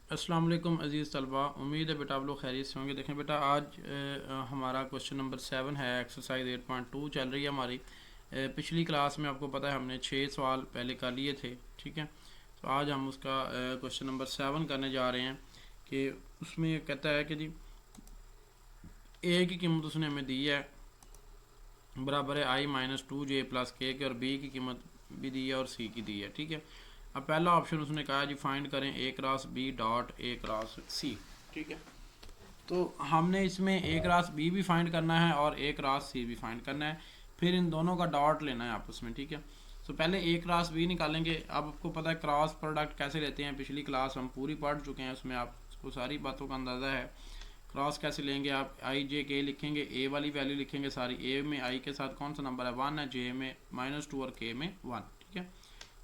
अस्सलाम वालेकुम अज़ीज़ तलबा, उम्मीद है बेटा आप लोग खैरियत से होंगे। देखें बेटा, आज हमारा क्वेश्चन नंबर 7 है। एक्सरसाइज 8.2 चल रही है हमारी। पिछली क्लास में आपको पता है हमने 6 सवाल पहले कर लिए थे, ठीक है। तो आज हम उसका क्वेश्चन नंबर 7 करने जा रहे हैं कि उसमें कहता है कि जी ए की कीमत उसने हमें दी है, बराबर है i-2j+k के, और बी की कीमत भी दी है और सी की दी है, ठीक है। अब पहला ऑप्शन उसने कहा है जी फाइंड करें a cross b dot a cross c, ठीक है। तो हमने इसमें a क्रॉस b भी फाइंड करना है और a क्रॉस c भी फाइंड करना है, फिर इन दोनों का डॉट लेना है आपस में, ठीक है। तो पहले a क्रॉस b निकालेंगे। अब आपको पता है क्रॉस प्रोडक्ट कैसे लेते हैं, पिछली क्लास हम पूरी पढ़ चुके हैं, उसमें आपको सारी बातों का अंदाज़ा है। क्रॉस कैसे लेंगे, आप आई जे के लिखेंगे, ए वाली वैल्यू लिखेंगे सारी, ए में आई के साथ कौन सा नंबर है 1 है, जे में -2 और के में 1, ठीक है।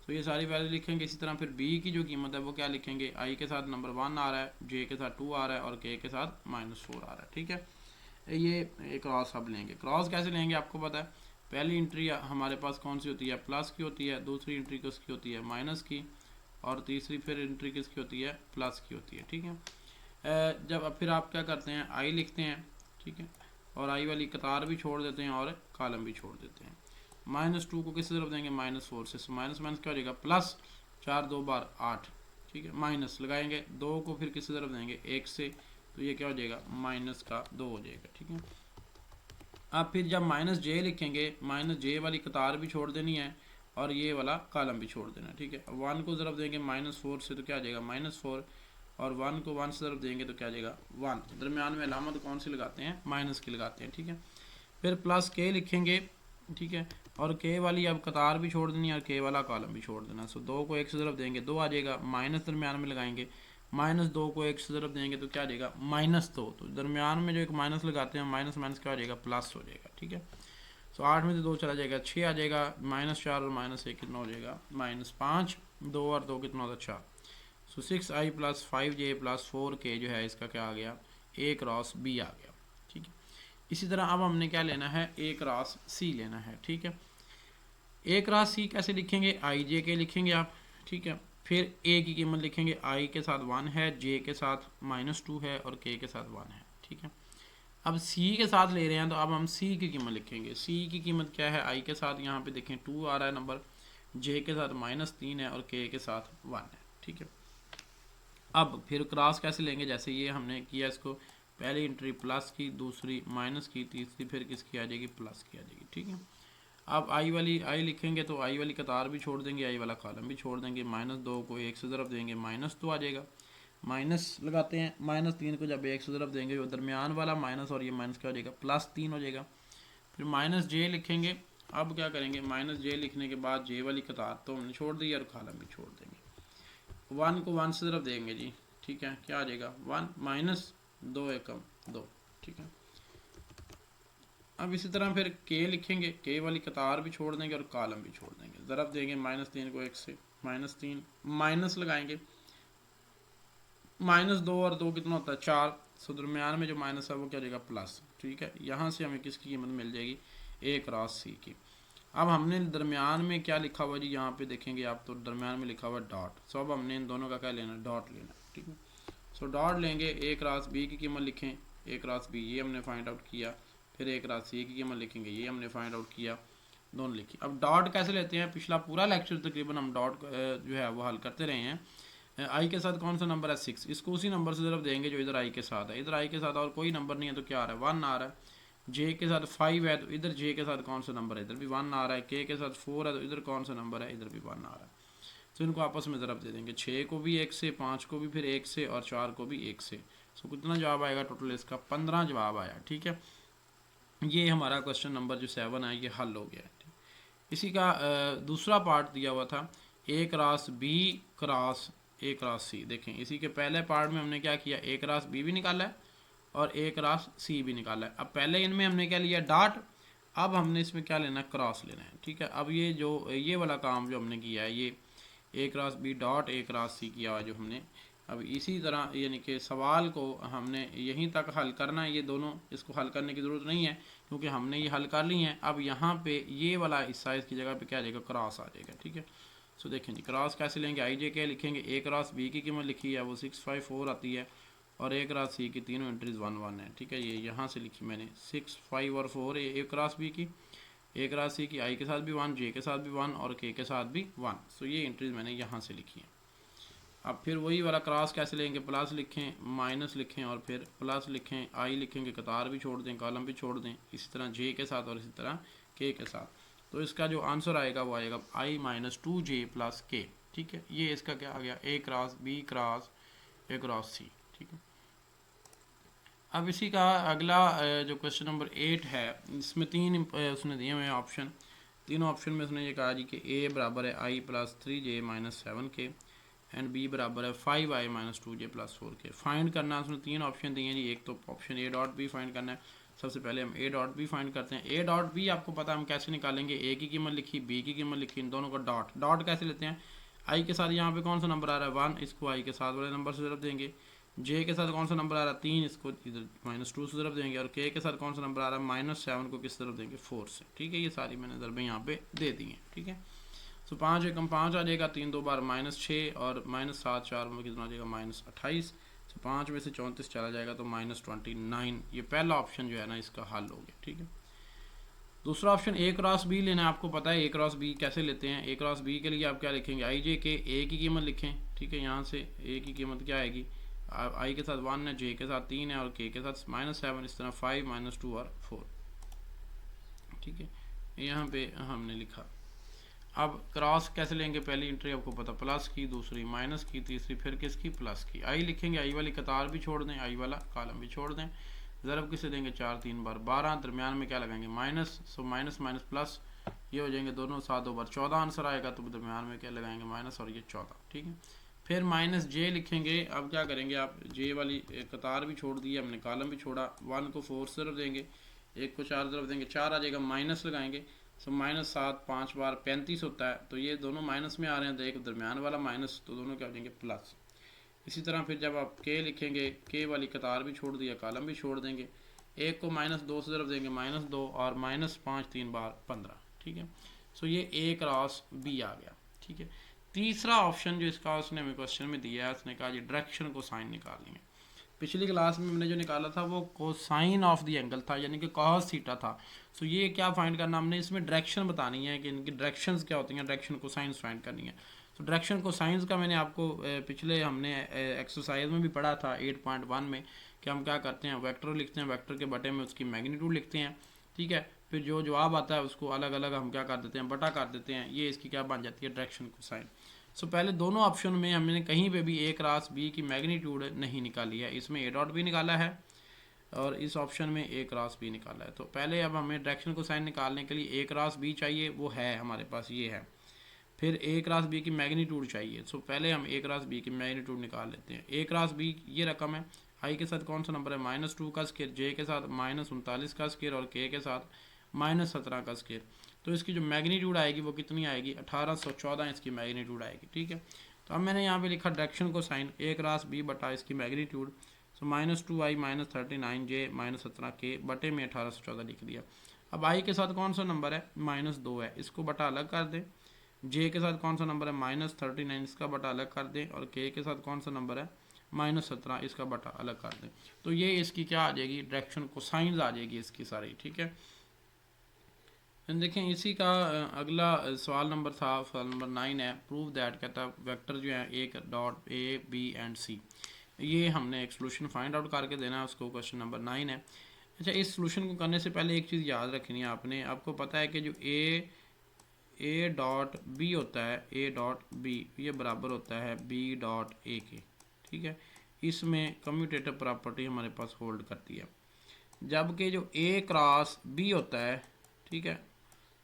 तो ये सारी वैल्यू लिखेंगे। इसी तरह फिर बी की जो कीमत है वो क्या लिखेंगे, आई के साथ नंबर 1 आ रहा है, जे के साथ 2 आ रहा है और के साथ -4 आ रहा है, ठीक है। ये क्रॉस अब लेंगे। क्रॉस कैसे लेंगे आपको पता है, पहली एंट्री हमारे पास कौन सी होती है, प्लस की होती है, दूसरी एंट्री किसकी होती है, माइनस की, और तीसरी फिर एंट्री किसकी होती है, प्लस की होती है, ठीक है। जब अब फिर आप क्या करते हैं, आई लिखते हैं, ठीक है, और आई वाली कतार भी छोड़ देते हैं और कॉलम भी छोड़ देते हैं। -2 को किस तरफ देंगे, -4 से, माइनस माइनस क्या हो जाएगा प्लस, 4 2 बार 8, ठीक है। माइनस लगाएंगे, 2 को फिर किस तरफ देंगे 1 से, तो ये क्या हो जाएगा -2 हो जाएगा, ठीक है। अब फिर जब -j लिखेंगे, -j वाली कतार भी छोड़ देनी है और ये वाला कॉलम भी छोड़ देना है, ठीक है। 1 को ज़रब देंगे -4 से तो क्या आ जाएगा -4, और 1 को 1 से ज़रब देंगे तो क्या आ जाएगा 1। दरमियान में अलामत कौन सी लगाते हैं, माइनस की लगाते हैं, ठीक है। फिर प्लस के लिखेंगे, ठीक है, और के वाली अब कतार भी छोड़ देनी है और के वाला कॉलम भी छोड़ देना। सो 2 को 1 से ज़रब देंगे 2 आ जाएगा, माइनस दरमियान में लगाएंगे, -2 को 1 से ज़रब देंगे तो क्या आ जाएगा -2। तो दरमियान में जो एक माइनस लगाते हैं, माइनस माइनस क्या हो जाएगा प्लस हो जाएगा, ठीक है। सो 8 में से 2 चला जाएगा, 6 आ जाएगा, -4 और -1 कितना हो जाएगा -5, 2 और 2 कितना होता है 4। सो 6i+5j+4k जो है इसका क्या आ गया, a क्रॉस b आ गया, ठीक है। इसी तरह अब हमने क्या लेना है, a क्रॉस c लेना है, ठीक है। a क्रॉस c कैसे लिखेंगे, आई जे के लिखेंगे आप, ठीक है। फिर a की कीमत लिखेंगे, i के साथ 1 है, j के साथ -2 है और k के साथ 1 है, ठीक है। अब c के साथ ले रहे हैं तो अब हम c की कीमत लिखेंगे। c की कीमत क्या है, i के साथ यहाँ पे देखें 2 आ रहा है नंबर, j के साथ -3 है और k के साथ 1 है, ठीक है। अब फिर क्रॉस कैसे लेंगे, जैसे ये हमने किया, इसको पहली एंट्री प्लस की, दूसरी माइनस की, तीसरी फिर किसकी आ जाएगी, प्लस की आ जाएगी, ठीक है। अब आई लिखेंगे तो आई वाली कतार भी छोड़ देंगे, आई वाला कॉलम भी छोड़ देंगे, -2 को 1 से ज़रब देंगे -2 आ जाएगा, माइनस लगाते हैं, -3 को जब 1 से ज़रब देंगे वो दरमियान वाला माइनस और ये माइनस क्या हो जाएगा +3 हो जाएगा। फिर -j लिखेंगे। अब क्या करेंगे, -j लिखने के बाद जे वाली कतार तो हमने छोड़ दी और कॉलम भी छोड़ देंगे, 1 को 1 से ज़रब देंगे जी, ठीक है, क्या आ जाएगा 1 -2 एकम 2, ठीक है। अब इसी तरह फिर के लिखेंगे, के वाली कतार भी छोड़ देंगे और कॉलम भी छोड़ देंगे, ज़रब देंगे -3 को 1 से, -3 माइनस लगाएंगे, -2 और 2 कितना होता है 4, सो दरमियान में जो माइनस है वो क्या हो जाएगा प्लस, ठीक है। यहाँ से हमें किसकी कीमत मिल जाएगी, a क्रॉस सी की। अब हमने दरमियान में क्या लिखा हुआ जी, यहाँ पे देखेंगे आप तो दरमियान में लिखा हुआ डॉट। सो अब हमने इन दोनों का क्या लेना, डॉट लेना, ठीक है। सो डॉट लेंगे, a क्रॉस b की कीमत लिखें, a क्रॉस b ये हमने फाइंड आउट किया, फिर a क्रॉस c की कीमत लिखेंगे, ये हमने फाइंड आउट किया, दोनों लिखी। अब डॉट कैसे लेते हैं, पिछला पूरा लेक्चर तकरीबन हम डॉट जो है वो हल करते रहे हैं। आई के साथ कौन सा नंबर है 6, इसको उसी नंबर से ज़रब देंगे जो इधर आई के साथ है, इधर आई के साथ और कोई नंबर नहीं है तो क्या आ रहा है 1 आ रहा है। जे के साथ 5 है तो इधर जे के साथ कौन सा नंबर है, इधर भी 1 आ रहा है। के साथ 4 है तो इधर कौन सा नंबर है, इधर भी 1 आ रहा है। तो इनको आपस में ज़रब दे देंगे, 6 को भी 1 से, 5 को भी फिर 1 से और 4 को भी 1 से। सो कितना जवाब आएगा टोटल, इसका 15 जवाब आया, ठीक है। ये हमारा क्वेश्चन नंबर जो 7 है ये हल हो गया है। इसी का दूसरा पार्ट दिया हुआ था, a cross b cross a cross c। देखें इसी के पहले पार्ट में हमने क्या किया, a क्रॉस b भी निकाला है और a क्रॉस c भी निकाला है। अब पहले इनमें हमने क्या लिया डॉट, अब हमने इसमें क्या लेना है, क्रॉस लेना है, ठीक है। अब ये जो ये वाला काम जो हमने किया है, ये a cross b dot a cross c किया हुआ जो हमने। अब इसी तरह यानी कि सवाल को हमने यहीं तक हल करना है, ये दोनों, इसको हल करने की ज़रूरत नहीं है क्योंकि हमने ये हल कर ली हैं। अब यहाँ पे ये वाला हिस्सा इसकी जगह पे क्या आ जाएगा, क्रॉस आ जाएगा, ठीक है। सो देखें जी क्रॉस कैसे लेंगे, आई जे के लिखेंगे, ए क्रॉस बी की कीमत लिखी है वो 654 आती है और ए क्रॉस सी की तीनों एंट्रीज 1 1 है। ठीक है, ये यहाँ से लिखी मैंने 6 5 और 4 ए क्रॉस बी की, ए क्रॉस सी की आई के साथ भी 1, जे के साथ भी 1 और के साथ भी 1। सो ये एंट्रीज मैंने यहाँ से लिखी है। अब फिर वही वाला क्रॉस कैसे लेंगे, प्लस लिखें, माइनस लिखें और फिर प्लस लिखें, आई लिखेंगे, कतार भी छोड़ दें, कॉलम भी छोड़ दें, इसी तरह जे के साथ और इसी तरह के साथ। तो इसका जो आंसर आएगा वो आएगा आई माइनस 2j प्लस के। ठीक है, ये इसका क्या आ गया, A cross B cross A cross C. ठीक है, अब इसी का अगला जो क्वेश्चन नंबर 8 है, इसमें तीन उसने दिए हुए हैं ऑप्शन। तीनों ऑप्शन में उसने ये कहा जी कि ए बराबर है I plus 3j minus 7k and B बराबर है 5i minus 2j plus 4k। Find करना है, उसने तीन ऑप्शन दिए हैं जी। एक तो option A dot B find करना है। सबसे पहले हम ए डॉट बी फाइंड करते हैं। ए डॉट बी आपको पता है हम कैसे निकालेंगे, ए की कीमत लिखी, बी की कीमत लिखी, इन दोनों का डॉट। डॉट कैसे लेते हैं, आई के साथ यहाँ पे कौन सा नंबर आ रहा है 1, इसको आई के साथ वाले नंबर से ज़रब देंगे। जे के साथ कौन सा नंबर आ रहा है 3, इसको इधर -2 से ज़रब देंगे। और के साथ कौन सा नंबर आ रहा है -7 को किस तरफ देंगे 4 से। ठीक है, ये सारी मैंने ज़रबें यहाँ पे दे दी हैं। ठीक है, सो 5 एकम 5 आ जाएगा, 3 2 बार -6 और -7 4 में कितना आ जाएगा -28। तो 5 में से 34 चला जाएगा तो -29। ये पहला ऑप्शन जो है ना इसका हल हो गया। ठीक है, दूसरा ऑप्शन ए क्रॉस बी लेना है। आपको पता है ए क्रॉस बी कैसे लेते हैं। ए क्रॉस बी के लिए आप क्या लिखेंगे, आई जे के, ए की कीमत लिखें। ठीक है, यहाँ से ए की कीमत क्या आएगी, आई के साथ 1 है, जे के साथ 3 है और के साथ -7, इस तरह 5 -2 और 4। ठीक है, यहाँ पे हमने लिखा। अब क्रॉस कैसे लेंगे, पहली एंट्री आपको पता, प्लस की, दूसरी माइनस की, तीसरी फिर किसकी, प्लस की। आई लिखेंगे, आई वाली कतार भी छोड़ दें, आई वाला कॉलम भी छोड़ दें। ज़रब किसे देंगे 4 3 बार 12, दरमियान में क्या लगाएंगे minus. So minus minus plus, ये हो जाएंगे दोनों 7 2 बार 14 आंसर आएगा। तो दरमियान में क्या लगाएंगे माइनस और ये 14। ठीक है, फिर माइनस जे लिखेंगे। अब क्या करेंगे आप, जे वाली कतार भी छोड़ दी हमने, कॉलम भी छोड़ा, 1 को 4 तरफ देंगे, 1 को 4 तरफ देंगे, 4 आ जाएगा, माइनस लगाएंगे। सो -7 5 बार 35 होता है। तो ये दोनों माइनस में आ रहे हैं, तो एक दरमियान वाला माइनस, तो दोनों क्या हो जाएंगे प्लस। इसी तरह फिर जब आप के लिखेंगे, के वाली कतार भी छोड़ दिया, कॉलम भी छोड़ देंगे, 1 को -2 से तरफ देंगे, -2 और -5 3 बार 15। ठीक है, सो ये ए क्रॉस बी आ गया। ठीक है, तीसरा ऑप्शन जो इसका उसने हमें क्वेश्चन में दिया है, उसने कहा जी डायरेक्शन को साइन निकालेंगे। पिछली क्लास में हमने जो निकाला था वो कोसाइन ऑफ द एंगल था, यानी कि कॉस थीटा था। सो ये क्या फाइंड करना, हमने इसमें डायरेक्शन बतानी है कि इनकी डायरेक्शंस क्या होती हैं, डायरेक्शन कोसाइंस फाइंड करनी है। तो डायरेक्शन कोसाइंस का मैंने आपको पिछले हमने एक्सरसाइज में भी पढ़ा था 8.1 में, कि हम क्या करते हैं, वेक्टर लिखते हैं, वेक्टर के बटे में उसकी मैग्नीट्यूड लिखते हैं। ठीक है, फिर जो जवाब आता है उसको अलग अलग हम क्या कर देते हैं, बटा कर देते हैं। ये इसकी क्या बन जाती है, डायरेक्शन कोसाइन। सो पहले दोनों ऑप्शन में हमने कहीं पे भी ए क्रॉस बी की मैग्नीट्यूड नहीं निकाली है। इसमें ए डॉट बी निकाला है और इस ऑप्शन में ए क्रॉस बी निकाला है। तो पहले अब हमें डायरेक्शन को साइन निकालने के लिए ए क्रॉस बी चाहिए, वो है हमारे पास, ये है। फिर ए क्रॉस बी की मैग्नीट्यूड चाहिए। सो पहले हम ए क्रॉस बी की मैग्नीट्यूड निकाल लेते हैं। ए क्रॉस बी ये रकम है, आई के साथ कौन सा नंबर है -2 का स्केयर, जे के साथ -39 का स्केयर और के साथ -17 का स्केयर। तो इसकी जो मैग्नीट्यूड आएगी वो कितनी आएगी, 1814 इसकी मैग्नीट्यूड आएगी। ठीक है, तो अब मैंने यहाँ पे लिखा डायरेक्शन को साइन ए क्रॉस बी बटा इसकी मैग्नीट्यूड। सो -2i -39 जे -17 के बटे में 1814 लिख दिया। अब आई के साथ कौन सा नंबर है -2 है, इसको बटा अलग कर दें। जे के साथ कौन सा नंबर है -39, इसका बटा अलग कर दें। और के साथ कौन सा नंबर है -17, इसका बटा अलग कर दें। तो ये इसकी क्या आ जाएगी, डायरेक्शन कोसाइंस आ जाएगी इसकी सारी। ठीक है, देखें इसी का अगला सवाल नंबर था, सवाल नंबर 9 है। प्रूव दैट, कहता है वेक्टर जो है एक डॉट ए बी एंड सी, ये हमने एक सोल्यूशन फाइंड आउट करके देना है उसको। क्वेश्चन नंबर 9 है। अच्छा, इस सोल्यूशन को करने से पहले एक चीज़ याद रखनी है आपने। आपको पता है कि जो ए डॉट बी होता है, ए डॉट बी ये बराबर होता है बी डॉट ए के। ठीक है, इसमें कम्यूटेटिव प्रॉपर्टी हमारे पास होल्ड करती है। जबकि जो ए क्रॉस बी होता है, ठीक है,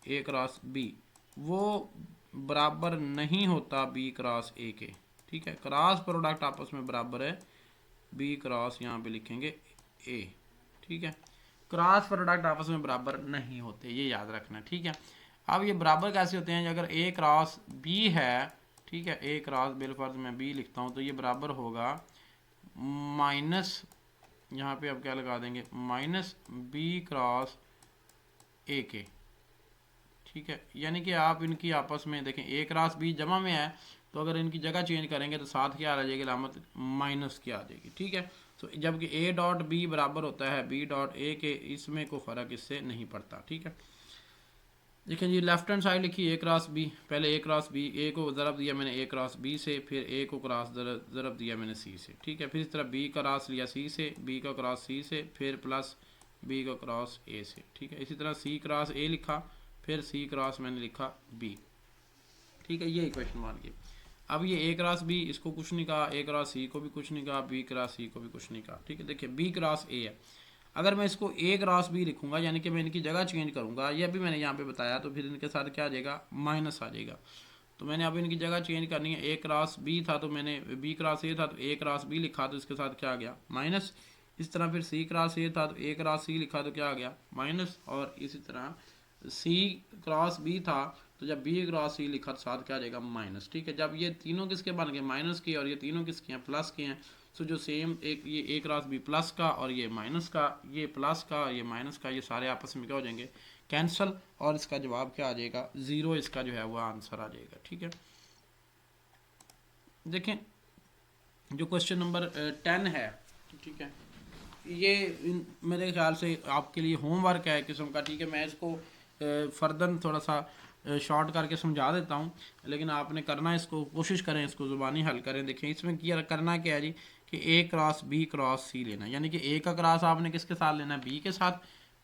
ए क्रॉस बी वो बराबर नहीं होता बी क्रॉस ए के। ठीक है, क्रॉस प्रोडक्ट आपस में बराबर है बी क्रॉस, यहाँ पे लिखेंगे ए। ठीक है, क्रॉस प्रोडक्ट आपस में बराबर नहीं होते, ये याद रखना। ठीक है, अब ये बराबर कैसे होते हैं, अगर ए क्रॉस बी है, ठीक है, ए क्रॉस बिलफर्ज मैं बी लिखता हूँ, तो ये बराबर होगा माइनस, यहाँ पे अब क्या लगा देंगे, -b क्रॉस ए के। ठीक है, यानी कि आप इनकी आपस में देखें ए क्रॉस बी जमा में है, तो अगर इनकी जगह चेंज करेंगे तो साथ क्या आ जाएगी, अलामत माइनस की आ जाएगी। ठीक है, तो जबकि ए डॉट बी बराबर होता है बी डॉट ए के, इसमें कोई फ़र्क इससे नहीं पड़ता। ठीक है, देखिए जी लेफ्ट हैंड साइड लिखी ए क्रॉस बी, पहले ए क्रॉस बी, ए को ज़रब दिया मैंने ए क्रॉस बी से, फिर ए को क्रॉस ज़रब दिया मैंने सी से। ठीक है, फिर इस तरह बी का क्रॉस लिया सी से, बी का क्रॉस सी से, फिर प्लस बी का क्रॉस ए से। ठीक है, इसी तरह सी क्रॉस ए लिखा, फिर सी क्रॉस मैंने लिखा बी। ठीक है, ये इक्वेशन मान के अब ये ए क्रॉस बी, इसको कुछ नहीं कहा, ए क्रॉस सी को भी कुछ नहीं कहा, बी क्रॉस सी को भी कुछ नहीं कहा। ठीक है, देखिए बी क्रॉस ए है, अगर मैं इसको ए क्रॉस बी लिखूंगा यानी कि मैं इनकी जगह चेंज करूंगा, ये भी मैंने यहाँ पे बताया, तो फिर इनके साथ क्या आ जाएगा, माइनस आ जाएगा। तो मैंने अब इनकी जगह चेंज करनी है, ए क्रॉस बी था तो मैंने बी क्रॉस ए था तो ए क्रॉस बी लिखा, तो इसके साथ क्या आ गया, माइनस। इस तरह फिर सी क्रॉस ए था तो ए क्रॉस सी लिखा तो क्या आ गया, माइनस। और इसी तरह सी क्रॉस बी था तो जब बी क्रॉस सी लिखा तो साथ क्या आ जाएगा, माइनस। ठीक है, जब ये तीनों किसके बन गए, माइनस के, और ये तीनों किसके हैं, प्लस के हैं। सो जो सेम एक ये ए क्रॉस बी प्लस का और ये माइनस का, ये प्लस का और ये माइनस का, ये सारे आपस में क्या हो जाएंगे, कैंसिल, और इसका जवाब क्या आ जाएगा, ज़ीरो, इसका जो है वो आंसर आ जाएगा। ठीक है, देखें जो क्वेश्चन नंबर 10 है, ठीक है, ये मेरे ख्याल से आपके लिए होमवर्क है किस्म का। ठीक है, मैं इसको फर्दर थोड़ा सा शॉर्ट करके समझा देता हूँ, लेकिन आपने करना इसको, कोशिश करें इसको ज़ुबानी हल करें। देखें इसमें क्या करना क्या है जी, कि ए क्रॉस बी क्रॉस सी लेना, यानी कि ए का क्रॉस आपने किसके साथ लेना है, बी के साथ,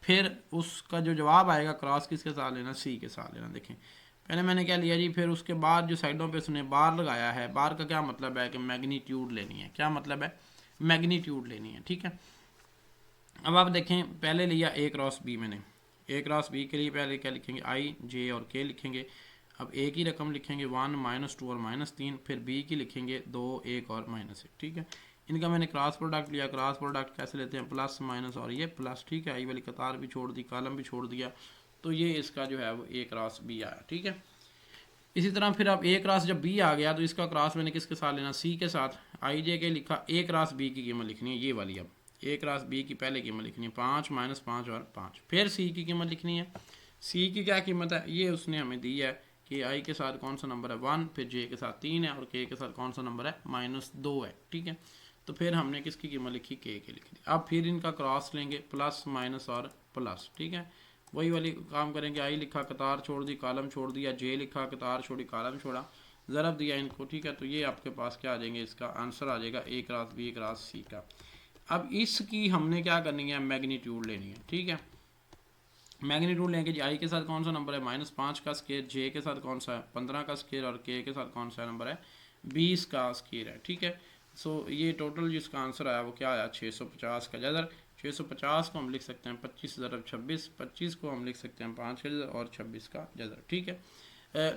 फिर उसका जो जवाब आएगा क्रॉस किसके साथ लेना, सी के साथ लेना। देखें पहले मैंने क्या लिया जी, फिर उसके बाद जो साइडों पे उसने बार लगाया है, बार का क्या मतलब है कि मैग्नीट्यूड लेनी है, क्या मतलब है, मैग्नीट्यूड लेनी है। ठीक है, अब आप देखें पहले लिया ए क्रॉस बी, मैंने ए क्रॉस बी के लिए पहले क्या लिखेंगे, आई जे और के लिखेंगे। अब ए की रकम लिखेंगे 1 -2 और -3, फिर बी की लिखेंगे 2 1 और -1। ठीक है, इनका मैंने क्रॉस प्रोडक्ट लिया, क्रॉस प्रोडक्ट कैसे लेते हैं, प्लस माइनस और ये प्लस। ठीक है, आई वाली कतार भी छोड़ दी, कॉलम भी छोड़ दिया, तो ये इसका जो है वो ए क्रॉस बी आया। ठीक है, इसी तरह फिर अब ए क्रॉस जब बी आ गया तो इसका क्रॉस मैंने किसके साथ लेना, सी के साथ, आई जे के लिखा, ए क्रॉस बी की कीमत लिखनी है ये वाली। अब ए क्रॉस बी की पहले कीमत लिखनी है 5 -5 और 5, फिर सी की कीमत लिखनी है। सी की क्या कीमत है, ये उसने हमें दी है कि आई के साथ कौन सा नंबर है 1, फिर जे के साथ 3 है, और के के साथ कौन सा नंबर है -2 है। ठीक है, तो फिर हमने किसकी कीमत लिखी, के लिख दी। अब फिर इनका क्रॉस लेंगे, प्लस माइनस और प्लस। ठीक है, वही वाली काम करेंगे, आई लिखा कतार छोड़ दी, कॉलम छोड़ दिया, जे लिखा कतार छोड़ी, कॉलम छोड़ा, ज़रब दिया इनको। ठीक है, तो ये आपके पास क्या आ जाएंगे, इसका आंसर आ जाएगा ए क्रॉस बी क्रॉस सी का। अब इसकी हमने क्या करनी है, मैग्नीट्यूड लेनी है। ठीक है, मैग्नीट्यूड लेंगे जी, आई के साथ कौन सा नंबर है, -5 का स्केयर, जे के साथ कौन सा है 15 का स्केयर, और के साथ कौन सा नंबर है 20 का स्केयर है। ठीक है, सो ये टोटल जिसका आंसर आया वो क्या आया, 650 का जदर। 650 को हम लिख सकते हैं 25 ज़रब 26, 25 को हम लिख सकते हैं 5 का जदर, और 26 का जदर। ठीक है,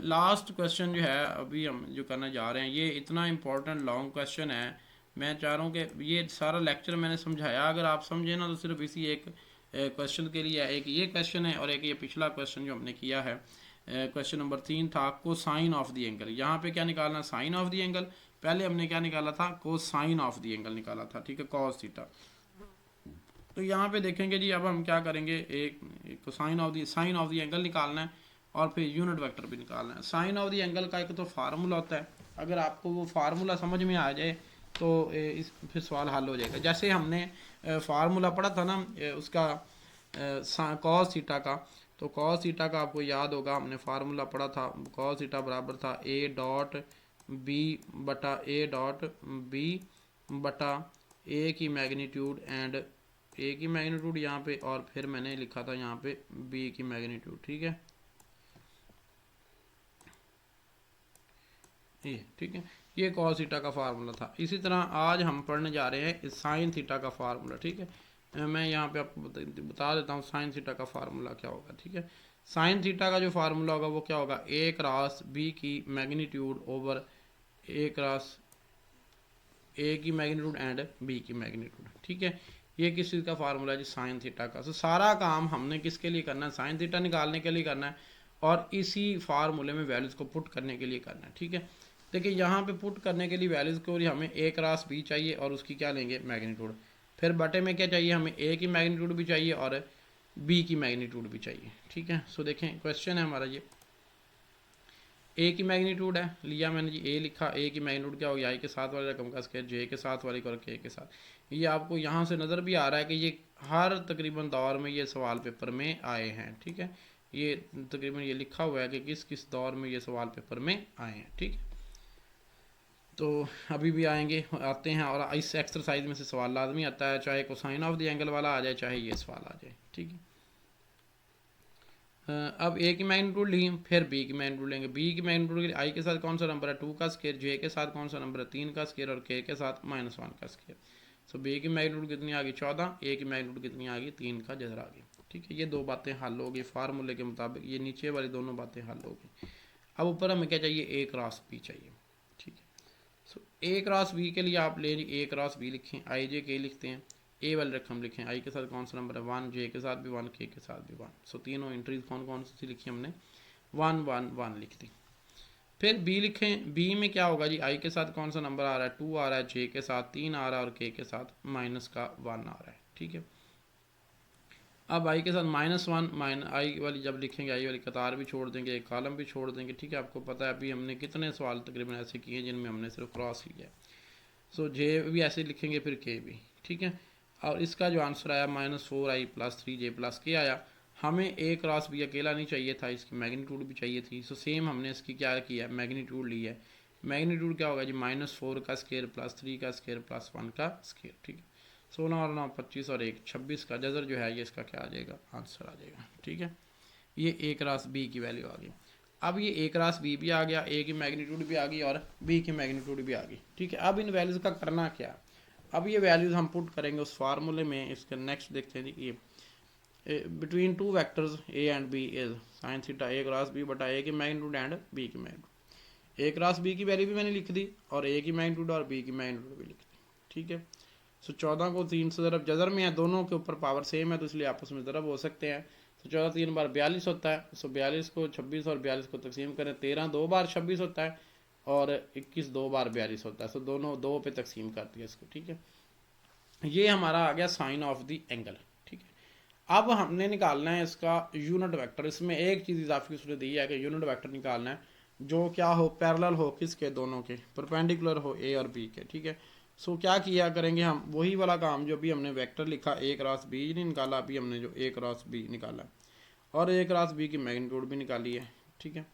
लास्ट क्वेश्चन जो है अभी हम जो करने जा रहे हैं, ये इतना इंपॉर्टेंट लॉन्ग क्वेश्चन है, मैं चाह रहा हूँ कि ये सारा लेक्चर मैंने समझाया, अगर आप समझे ना तो सिर्फ इसी एक क्वेश्चन के लिए, एक ये क्वेश्चन है और एक ये पिछला क्वेश्चन जो हमने किया है, क्वेश्चन नंबर 3 था कोसाइन ऑफ द एंगल। यहाँ पे क्या निकालना, साइन ऑफ द एंगल, पहले हमने क्या निकाला था, कोसाइन ऑफ द एंगल निकाला था। ठीक है, कॉस थीटा। तो यहाँ पे देखेंगे जी, अब हम क्या करेंगे, एक cosine of the sine of the angle निकालना है, और फिर यूनिट वेक्टर भी निकालना है। साइन ऑफ द एंगल का एक तो फार्मूला होता है, अगर आपको वो फार्मूला समझ में आ जाए तो इस फिर सवाल हल हो जाएगा। जैसे हमने फार्मूला पढ़ा था ना उसका कॉस थीटा का, तो कॉस थीटा का आपको याद होगा, हमने फार्मूला पढ़ा था, कॉस थीटा बराबर था ए डॉट बी बटा ए डॉट बी बटा ए की मैग्नीट्यूड एंड ए की मैग्नीट्यूड यहाँ पे, और फिर मैंने लिखा था यहाँ पे बी की मैग्नीट्यूड। ठीक है, ये ठीक है, ये कॉस थीटा का फार्मूला था। इसी तरह आज हम पढ़ने जा रहे हैं साइन थीटा का फार्मूला। ठीक है, मैं यहाँ पे आपको बता देता हूँ साइन थीटा का फार्मूला क्या होगा। ठीक है, साइन थीटा का जो फार्मूला होगा वो क्या होगा, ए क्रॉस बी की मैग्नीट्यूड ओवर ए क्रॉस ए की मैग्नीट्यूड एंड बी की मैग्नीट्यूड। ठीक है, ये किस चीज़ का फार्मूला है जी, साइन थीटा का। तो सारा काम हमने किसके लिए करना है, साइन थीटा निकालने के लिए करना है, और इसी फार्मूले में वैल्यूज़ को पुट करने के लिए करना है। ठीक है, देखिए यहाँ पे पुट करने के लिए वैल्यूज़ को हमें ए क्रॉस बी चाहिए, और उसकी क्या लेंगे, मैग्नीट्यूड। फिर बटे में क्या चाहिए, हमें ए की मैग्नीट्यूड भी चाहिए और बी की मैग्नीट्यूड भी चाहिए। ठीक है, सो देखें क्वेश्चन है हमारा ये, ए की मैग्नीट्यूड है, लिया मैंने जी ए लिखा, ए की मैग्नीट्यूड क्या होगी, आई के साथ वाली रकम का स्क्वायर, जे के साथ वाली और के साथ। ये आपको यहाँ से नज़र भी आ रहा है कि ये हर तकरीबन दौर में ये सवाल पेपर में आए हैं। ठीक है, ये तकरीबन ये लिखा हुआ है कि किस किस दौर में ये सवाल पेपर में आए हैं। ठीक है, तो अभी भी आएंगे, आते हैं, और इस एक्सरसाइज में से सवाल लाजमी आता है, चाहे कोसाइन ऑफ द एंगल वाला आ जाए, चाहे ये सवाल आ जाए। ठीक है, अब ए की मैग्नीट्यूड ली, फिर बी की मैग्नीट्यूड लेंगे। बी की मैग्नीट्यूड के लिए आई के साथ कौन सा नंबर है, 2 का स्केयर, जे के साथ कौन सा नंबर है, 3 का स्केयर, और के साथ -1 का स्केयर। सो बी की मैग्नीट्यूड कितनी आ गई 14, ए की मैग्नीट्यूड कितनी आ गई 3 का जजर आ गई। ठीक है, ये दो बातें हल हो गई फार्मूले के मुताबिक, ये नीचे वाली दोनों बातें हल हो गई। अब ऊपर हमें क्या चाहिए, ए क्रॉस बी चाहिए। ठीक है, सो ए क्रॉस बी के लिए आप ले ए क्रॉस बी लिखें, आई जे के लिखते हैं, ए वाली रकम लिखें, आई के साथ कौन सा नंबर है 1, जे के साथ भी 1, के साथ भी 1। सो तीनों एंट्रीज कौन कौन सी लिखी हमने, 1 1 1 लिख दी। फिर बी लिखें, बी में क्या होगा जी, आई के साथ कौन सा नंबर आ रहा है 2 आ रहा है, जे के साथ 3 आ रहा है, और के साथ -1 आ रहा है। ठीक है, अब आई के साथ -1 आई वाली जब लिखेंगे, आई वाली कतार भी छोड़ देंगे, एक कॉलम भी छोड़ देंगे। ठीक है, आपको पता है अभी हमने कितने सवाल तकरीबन ऐसे किए जिनमें हमने सिर्फ क्रॉस लिया है। सो जे भी ऐसे लिखेंगे, फिर के भी। ठीक है, और इसका जो आंसर आया -4i + 3j + k आया। हमें ए क्रॉस बी अकेला नहीं चाहिए था, इसकी मैग्नीट्यूड भी चाहिए थी। सो सेम हमने इसकी क्या किया, मैग्नीट्यूड ली है। मैग्नीट्यूड क्या होगा जी, -4 का स्केयर + 3 का स्केयर + 1 का स्केयर। ठीक है, 16 और 9 25 और 1 26 का जजर जो है ये इसका क्या आ जाएगा, आंसर आ जाएगा। ठीक है, ये ए क्रॉस बी की वैल्यू आ गई। अब ये ए क्रॉस बी भी आ गया, ए की मैग्नीट्यूड भी आ गई और बी की मैग्नीट्यूड भी आ गई। ठीक है, अब इन वैल्यूज़ का करना क्या, अब ये वैल्यूज़ हम पुट करेंगे उस फार्मूले में। इसका नेक्स्ट देखते हैं जी, ये between two vectors A and B is sine theta A cross B बटा ए की मैग्नीट्यूड एंड बी की मैग्नीट्यूड। ए क्रॉस बी की वैल्यू भी मैंने लिख दी, और ए की मैग्नीट्यूड और बी की मैग्नीट्यूड भी लिख दी। ठीक है, सो 14 को 3 से ज़रब जजर में है, दोनों के ऊपर पावर सेम है, तो इसलिए आपस में ज़रब हो सकते हैं। तो 14 3 बार 42 होता है। सो 42 को 26 और 42 को तकसीम करें, 13 2 बार 26 होता है, और 21 2 बार 42 होता है। सो दोनों 2 पे तकसीम कर दिया इसको। ठीक है, ये हमारा आ गया साइन ऑफ द एंगल। ठीक है, अब हमने निकालना है इसका यूनिट वेक्टर। इसमें एक चीज़ इजाफी उसने दी है कि यूनिट वेक्टर निकालना है जो क्या हो, पैरेलल हो, किसके, दोनों के, परपेंडिकुलर हो ए और बी के। ठीक है, सो क्या किया करेंगे हम, वही वाला काम जो भी हमने वेक्टर लिखा ए क्रॉस बी नहीं निकाला, अभी हमने जो ए क्रॉस बी निकाला और ए क्रॉस बी की मैग्नीट्यूड भी निकाली है। ठीक है,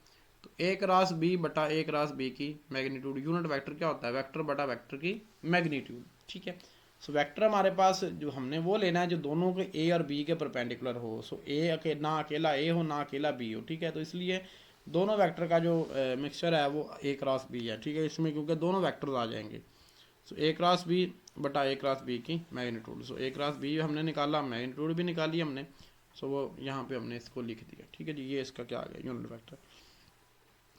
तो ए क्रॉस बी बटा ए क्रॉस बी की मैग्नीट्यूड, यूनिट वेक्टर क्या होता है, वेक्टर बटा वेक्टर की मैग्नीट्यूड। ठीक है, सो वेक्टर हमारे पास जो हमने वो लेना है जो दोनों के ए और बी के परपेंडिकुलर हो। सो ए ना अकेला ए हो, ना अकेला बी हो। ठीक है, तो इसलिए दोनों वेक्टर का जो मिक्सचर है वो ए क्रॉस बी है। ठीक है, इसमें क्योंकि दोनों वेक्टर्स आ जाएंगे। सो ए क्रॉस बी बटा ए क्रॉस बी की मैग्नीट्यूड। सो ए क्रॉस बी हमने निकाला, मैग्नीट्यूड भी निकाली हमने। सो वो यहाँ पे हमने इसको लिख दिया। ठीक है जी, ये इसका क्या आ गया, यूनिट वेक्टर।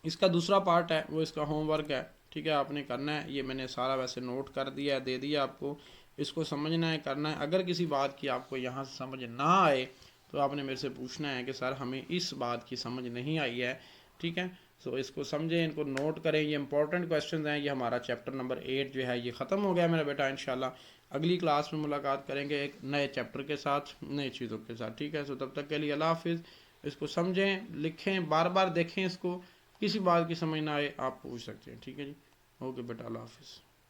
इसका दूसरा पार्ट है वो इसका होमवर्क है। ठीक है, आपने करना है, ये मैंने सारा वैसे नोट कर दिया है, दे दिया आपको, इसको समझना है, करना है। अगर किसी बात की आपको यहाँ से समझ ना आए तो आपने मेरे से पूछना है कि सर हमें इस बात की समझ नहीं आई है। ठीक है, सो इसको समझें, इनको नोट करें, ये इंपॉर्टेंट क्वेश्चन हैं। ये हमारा चैप्टर नंबर 8 जो है ये ख़त्म हो गया मेरा बेटा। इंशाल्लाह अगली क्लास में मुलाकात करेंगे एक नए चैप्टर के साथ, नई चीज़ों के साथ। ठीक है, सो तब तक के लिए अल्लाह हाफिज़। इसको समझें, लिखें, बार बार देखें इसको, किसी बात की समझ ना आए आप पूछ सकते हैं। ठीक है जी, ओके बेटा, अल्लाह हाफिज़।